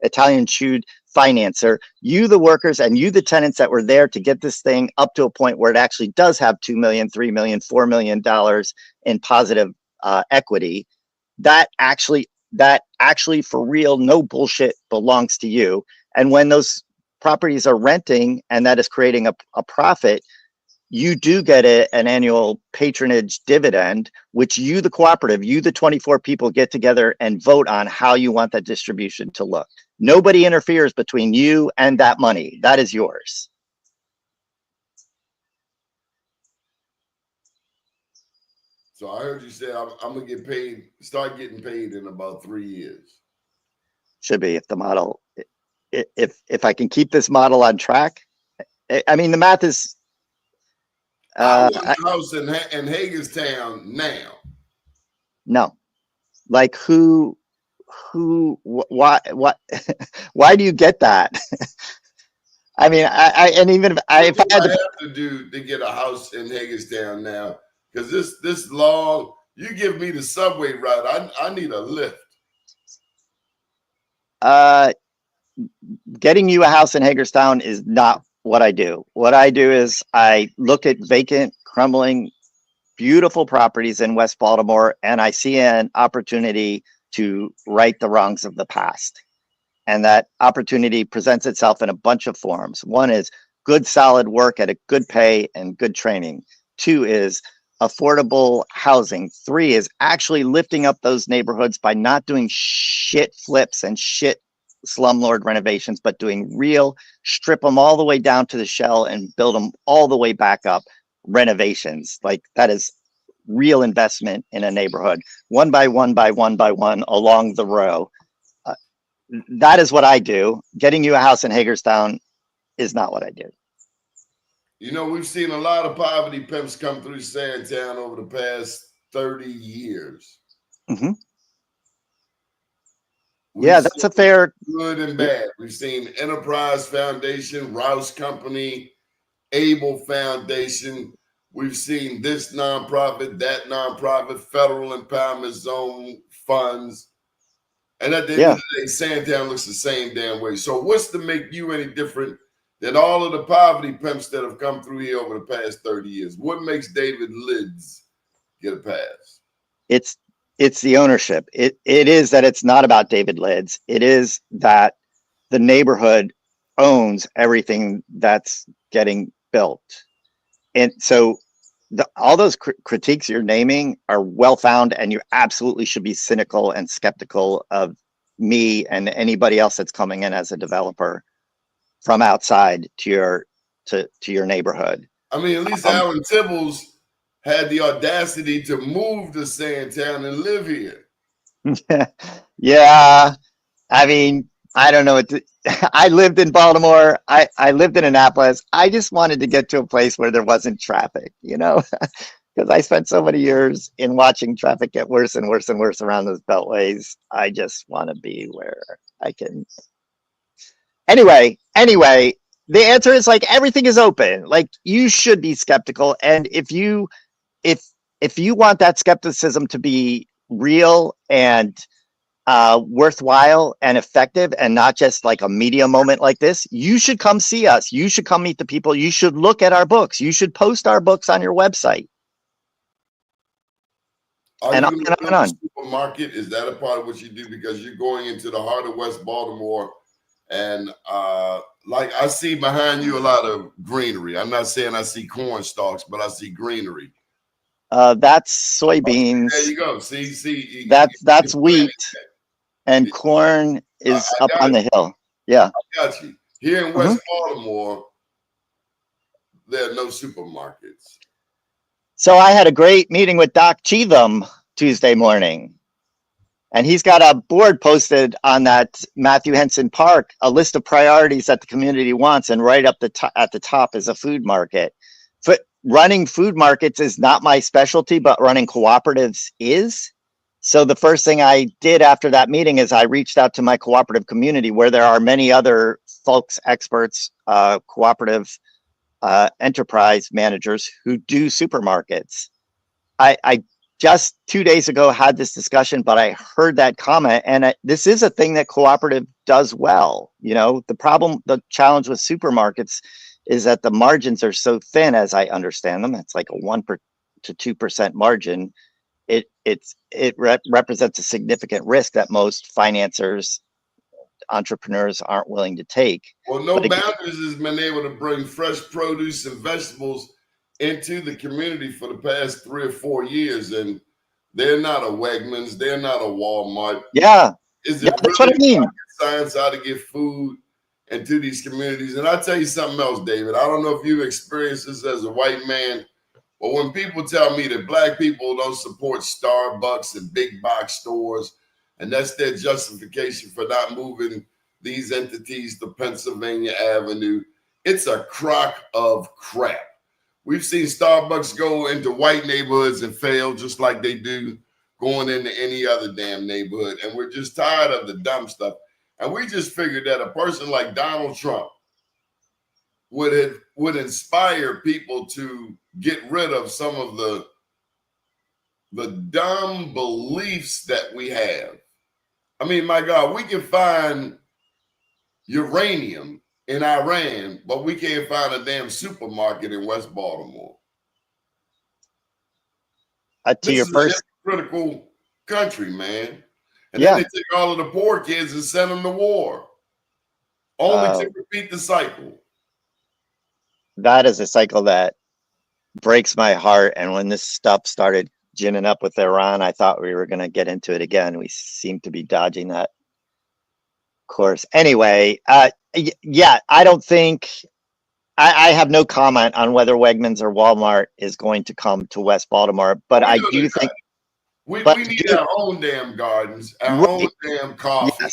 Italian chewed financer. You, the workers, and you, the tenants that were there to get this thing up to a point where it actually does have $2 million, $3 million, $4 million in positive equity. That actually for real, no bullshit, belongs to you. And when those properties are renting and that is creating a profit, you do get an annual patronage dividend, which you, the cooperative, you, the 24 people, get together and vote on how you want that distribution to look. Nobody interferes between you and that money. That is yours. So I heard you say I'm gonna get paid, start getting paid in about 3 years. Should be, if the model, if I can keep this model on track. I mean, the math is. I want a house in Hagerstown now. No, like why why do you get that? I mean, and even if I had have to do to get a house in Hagerstown now, because this long, you give me the subway ride, I need a lift. Getting you a house in Hagerstown is not what I do. What I do is I look at vacant, crumbling, beautiful properties in West Baltimore, and I see an opportunity to right the wrongs of the past. And that opportunity presents itself in a bunch of forms. One is good, solid work at a good pay and good training. 2 is affordable housing. 3 is actually lifting up those neighborhoods by not doing shit flips and shit slumlord renovations, but doing real, strip them all the way down to the shell and build them all the way back up renovations. Like, that is real investment in a neighborhood, one by one by one by one along the row. That is what I do. Getting you a house in Hagerstown is not what I do. We've seen a lot of poverty pimps come through Sandtown over the past 30 years. Mm-hmm. Yeah, that's a fair. Good and bad. We've seen Enterprise Foundation, Rouse Company, Able Foundation. We've seen this nonprofit, that nonprofit, Federal Empowerment Zone funds. And at the end of the day, Sandtown looks the same damn way. So what's to make you any different than all of the poverty pimps that have come through here over the past 30 years? What makes David Lidz get a pass? It's the ownership. It is that it's not about David Lidz. It is that the neighborhood owns everything that's getting built. And so all those critiques you're naming are well-founded, and you absolutely should be cynical and skeptical of me and anybody else that's coming in as a developer from outside to your neighborhood. I mean, at least Alan Tibbles had the audacity to move to Sandtown and live here. Yeah, I mean, I don't know what to, I lived in Baltimore. I lived in Annapolis. I just wanted to get to a place where there wasn't traffic, you know, because I spent so many years in watching traffic get worse and worse and worse around those beltways. I just want to be where I can. Anyway, the answer is like everything is open. Like you should be skeptical, and if if you want that skepticism to be real and worthwhile and effective and not just like a media moment like this, you should come see us. You should come meet the people. You should look at our books. You should post our books on your website. Are And you on going and to on and on. the supermarket? Is that a part of what you do? Because you're going into the heart of West Baltimore, and like I see behind you a lot of greenery. I'm not saying I see corn stalks, but I see greenery. That's soybeans. There you go. See. That's wheat, and corn is up on the hill. Yeah. I got you. Here in West Baltimore, there are no supermarkets. So I had a great meeting with Doc Cheatham Tuesday morning, and he's got a board posted on that Matthew Henson Park, a list of priorities that the community wants, and right up at the top is a food market. Running food markets is not my specialty, but running cooperatives is. So the first thing I did after that meeting is I reached out to my cooperative community, where there are many other folks, experts, cooperative enterprise managers who do supermarkets. I just 2 days ago had this discussion, but I heard that comment, and this is a thing that cooperative does well. You know, the challenge with supermarkets is that the margins are so thin, as I understand them. It's like a 1% to 2% margin. It represents a significant risk that most financiers, entrepreneurs aren't willing to take. Well, No Boundaries has been able to bring fresh produce and vegetables into the community for the past 3 or 4 years, and they're not a Wegmans, they're not a Walmart. Yeah, Is it that's really what I mean. science how to get food into these communities? And I'll tell you something else, David. I don't know if you've experienced this as a white man, but when people tell me that black people don't support Starbucks and big box stores, and that's their justification for not moving these entities to Pennsylvania Avenue, it's a crock of crap. We've seen Starbucks go into white neighborhoods and fail just like they do going into any other damn neighborhood. And we're just tired of the dumb stuff. And we just figured that a person like Donald Trump would inspire people to get rid of some of the dumb beliefs that we have. I mean, my God, we can find uranium in Iran, but we can't find a damn supermarket in West Baltimore. To your first critical country, man. And Yeah. then they take all of the poor kids and send them to war, only to repeat the cycle. That is a cycle that breaks my heart. And when this stuff started ginning up with Iran, I thought we were going to get into it again. We seem to be dodging that course. Anyway, yeah, I don't think I have no comment on whether Wegmans or Walmart is going to come to West Baltimore, but I do think we need our own damn gardens, our own damn coffee.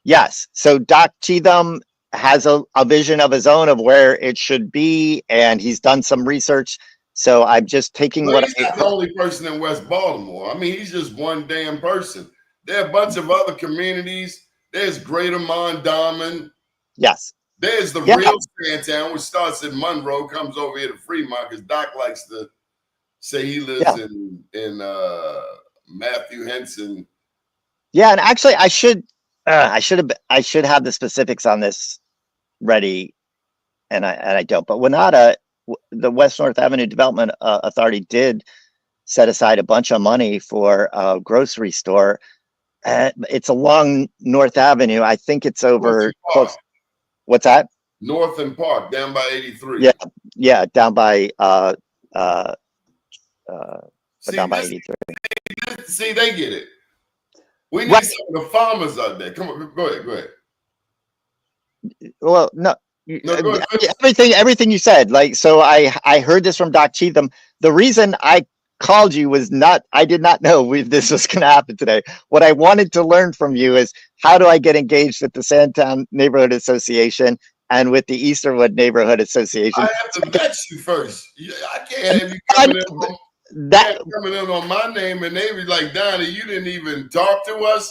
Yes. So Doc Cheatham has a vision of his own of where it should be, and he's done some research. So I'm just taking what he's not the only person in West Baltimore. I mean, he's just one damn person. There are a bunch of other communities. There's Greater Mondawmin. Yes. There's the real Sandtown, which starts in Monroe, comes over here to Fremont, because Doc likes to say he lives in Matthew Henson. Yeah, and actually, I should have the specifics on this ready, and I don't. But Winata, the West North Avenue Development Authority, did set aside a bunch of money for a grocery store. It's along North Avenue. I think it's over close. What's that? North and Park, down by 83. Yeah, down by down by 83. See, they get it. We need some of the farmers out there. Come on, go ahead. Well, no, everything you said. Like, so I heard this from Doc Cheatham. the reason I called you was not, I did not know this was going to happen today. What I wanted to learn from you is, how do I get engaged with the Sandtown Neighborhood Association and with the Easterwood Neighborhood Association? I have to vet you first. I can't have you coming in on my name and they be like, Donnie, you didn't even talk to us.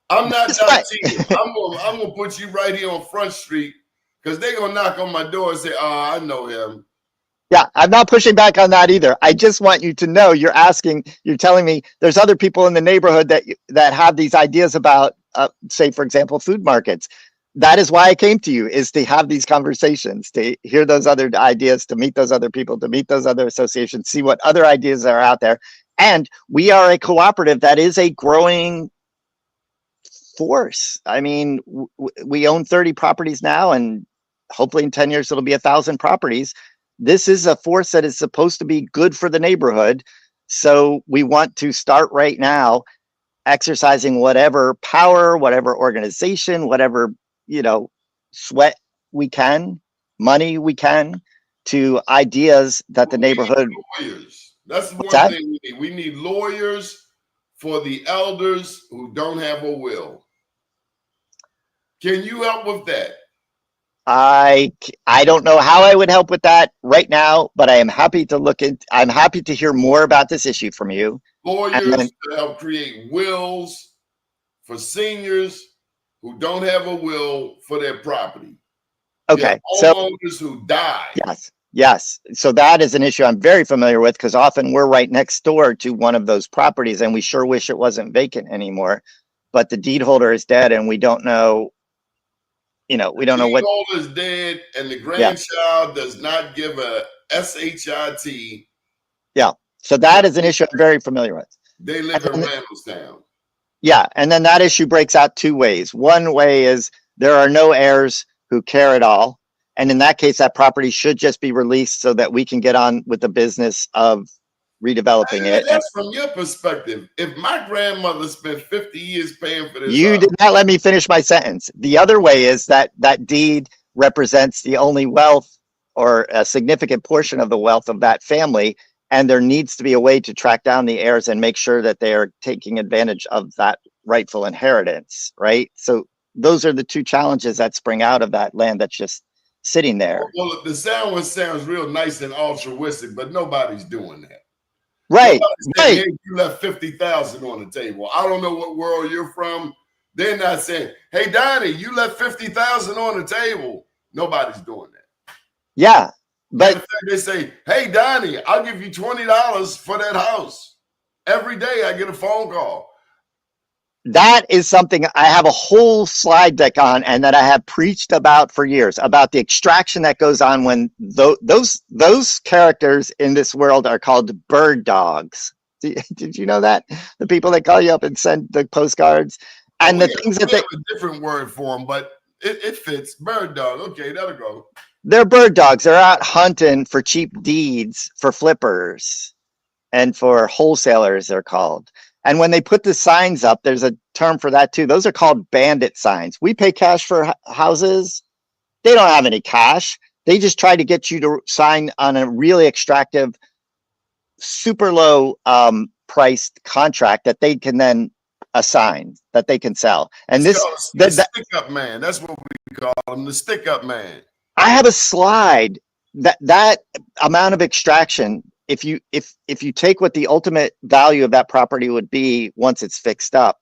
I'm not that cheating. I'm gonna put you right here on Front Street, because they're gonna knock on my door and say, "Oh, I know him." Yeah, I'm not pushing back on that either. I just want you to know, you're telling me there's other people in the neighborhood that have these ideas about, say, for example, food markets. That is why I came to you, is to have these conversations, to hear those other ideas, to meet those other people, to meet those other associations, see what other ideas are out there. And we are a cooperative that is a growing force. I mean, we own 30 properties now, and hopefully in 10 years it'll be 1,000 properties. This is a force that is supposed to be good for the neighborhood. So we want to start right now exercising whatever power, whatever organization, whatever, sweat we can, money we can, to ideas that the neighborhood. Lawyers. That's one thing we need. We need lawyers for the elders who don't have a will. Can you help with that? I don't know how I would help with that right now, but I am happy to I'm happy to hear more about this issue from you. Lawyers to help create wills for seniors who don't have a will for their property. Okay. Homeowners who die. Yes. So that is an issue I'm very familiar with, because often we're right next door to one of those properties and we sure wish it wasn't vacant anymore, but the deed holder is dead and we don't know. We don't know what. The deed holder is dead and the grandchild does not give a SHIT. Yeah. So that is an issue I'm very familiar with. They live in Randallstown. Yeah. And then that issue breaks out two ways. One way is there are no heirs who care at all. And in that case, that property should just be released so that we can get on with the business of redeveloping it. That's from your perspective. If my grandmother spent 50 years paying for this, you did not let me finish my sentence. The other way is that deed represents the only wealth, or a significant portion of the wealth, of that family. And there needs to be a way to track down the heirs and make sure that they are taking advantage of that rightful inheritance, right? So those are the two challenges that spring out of that land that's just sitting there. Well, the sounds real nice and altruistic, but nobody's doing that. Right. Saying, hey, you left 50,000 on the table. I don't know what world you're from. They're not saying, hey, Donnie, you left 50,000 on the table. Nobody's doing that. Yeah. But they say, hey, Donnie, I'll give you $20 for that house. Every day I get a phone call. That is something I have a whole slide deck on, and that I have preached about for years, about the extraction that goes on when those characters in this world are called bird dogs. Did you know that? The people that call you up and send the postcards, and things that they have a different word for them, but it fits. Bird dog. Okay, that'll go. They're bird dogs. They're out hunting for cheap deeds for flippers and for wholesalers, they're called. And when they put the signs up, there's a term for that too. Those are called bandit signs. We pay cash for houses. They don't have any cash. They just try to get you to sign on a really extractive, super low priced contract that they can then assign, that they can sell. And the stick up man. That's what we call them, the stick up man. I have a slide that amount of extraction. If you take what the ultimate value of that property would be once it's fixed up,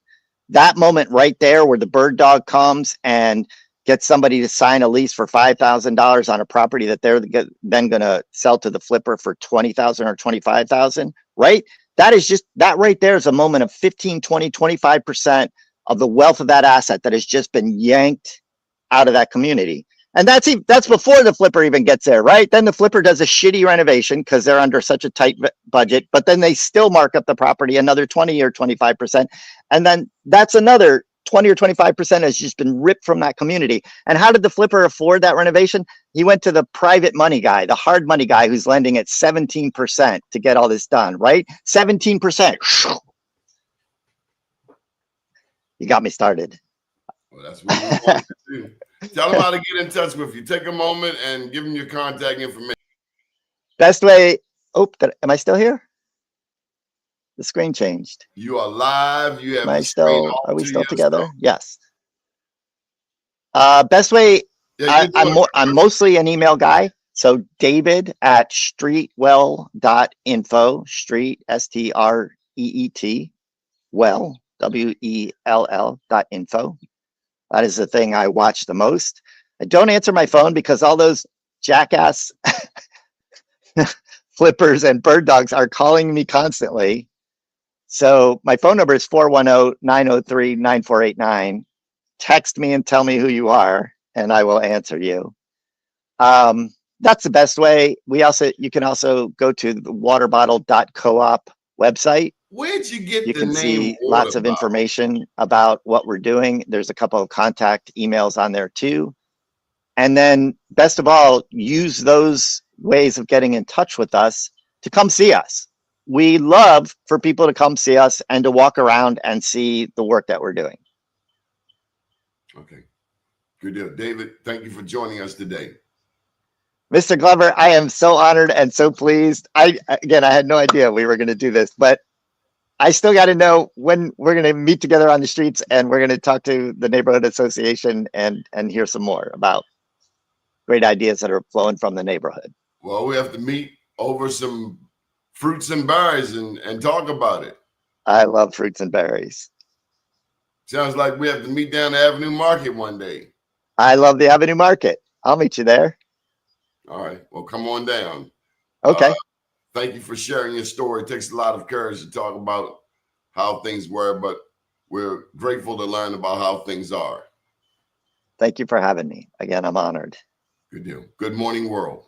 that moment right there where the bird dog comes and gets somebody to sign a lease for $5,000 on a property that they're then going to sell to the flipper for $20,000 or $25,000, right? That right there is a moment of 15, 20, 25% of the wealth of that asset that has just been yanked out of that community. And that's before the flipper even gets there, right? Then the flipper does a shitty renovation because they're under such a tight budget, but then they still mark up the property another 20 or 25%. And then that's another 20 or 25% has just been ripped from that community. And how did the flipper afford that renovation? He went to the private money guy, the hard money guy who's lending at 17% to get all this done, right? 17%. You got me started. Well, that's what we want to do. Tell them how to get in touch with you. Take a moment and give them your contact information. Best way Oh, am I still here? The screen changed. You are live. You have Am I the screen still, all are we to still yourself. together? Yes. Best way, Yeah, you're doing I'm mostly an email guy. So David at streetwell.info, street, STREET, well, WELL.info. That is the thing I watch the most. I don't answer my phone because all those jackass flippers and bird dogs are calling me constantly. So my phone number is 410-903-9489. Text me and tell me who you are, and I will answer you. That's the best way. You can also go to the waterbottle.coop website. Where'd you get You the can name see Water lots of Bottle? information about what we're doing. There's a couple of contact emails on there too. And then best of all, use those ways of getting in touch with us to come see us. We love for people to come see us and to walk around and see the work that we're doing. Okay, good deal. David, thank you for joining us today. Mr. Glover, I am so honored and so pleased. I had no idea we were going to do this, but I still got to know when we're going to meet together on the streets and we're going to talk to the neighborhood association and hear some more about great ideas that are flowing from the neighborhood. Well, we have to meet over some fruits and berries and talk about it. I love fruits and berries. Sounds like we have to meet down the Avenue Market one day. I love the Avenue Market. I'll meet you there. All right. Well, come on down. Okay. Thank you for sharing your story. It takes a lot of courage to talk about how things were, but we're grateful to learn about how things are. Thank you for having me. Again, I'm honored. Good deal. Good morning, world.